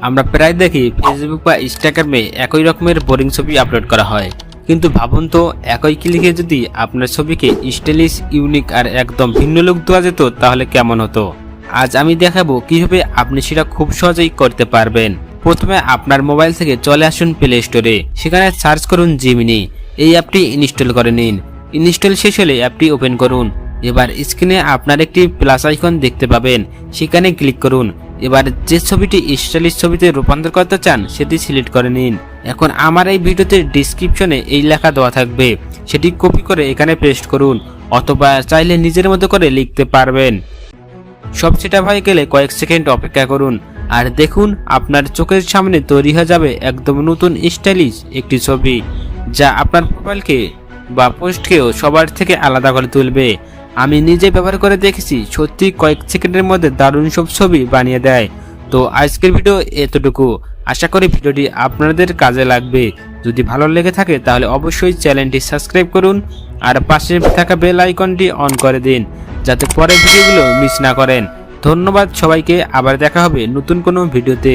আমরা প্রায় দেখি ফেসবুক বা ইনস্টাগ্রামে একই রকমের বোরিং ছবি আপলোড করা হয়, কিন্তু ভাবুন তো একই ক্লিকে যদি আপনার ছবিকে স্টাইলিশ, ইউনিক আর একদম ভিন্ন লুক দেওয়া যেত তাহলে কেমন হতো। আজ আমি দেখাবো কিভাবে আপনি সেটা খুব সহজেই করতে পারবেন। প্রথমে আপনার মোবাইল থেকে চলে আসুন প্লে স্টোরে, সেখানে সার্চ করুন জিমিনি। এই অ্যাপটি ইনস্টল করে নিন। ইনস্টল শেষ হলে অ্যাপটি ওপেন করুন। এবার স্ক্রিনে আপনার একটি প্লাস আইকন দেখতে পাবেন, সেখানে ক্লিক করুন। এবার যে ছবিটি স্টাইলিশ ছবিতে রূপান্তর করতে চান সেটি সিলেক্ট করে নিন। এখন আমার এই ভিডিওতে ডেসক্রিপশনে এই লেখা দেওয়া থাকবে, সেটি কপি করে এখানে পেস্ট করুন, অথবা চাইলে নিজের মতো করে লিখতে পারবেন। সব সেটআপ হয়ে গেলে কয়েক সেকেন্ড অপেক্ষা করুন, আর দেখুন আপনার চোখের সামনে তৈরি হয়ে যাবে একদম নতুন স্টাইলিশ একটি ছবি, যা আপনার প্রোফাইলকে বা পোস্টকেও সবার থেকে আলাদা করে তুলবে। আমি নিজে ব্যবহার করে দেখেছি, সত্যি কয়েক সেকেন্ডের মধ্যে দারুণ সব ছবি বানিয়ে দেয়। তো আজকের ভিডিও এতটুকু। আশা করি ভিডিওটি আপনাদের কাজে লাগবে। যদি ভালো লেগে থাকে তাহলে অবশ্যই চ্যানেলটি সাবস্ক্রাইব করুন, আর পাশে থাকা বেল আইকনটি অন করে দিন, যাতে পরের ভিডিওগুলো মিস না করেন। ধন্যবাদ সবাইকে। আবার দেখা হবে নতুন কোনো ভিডিওতে।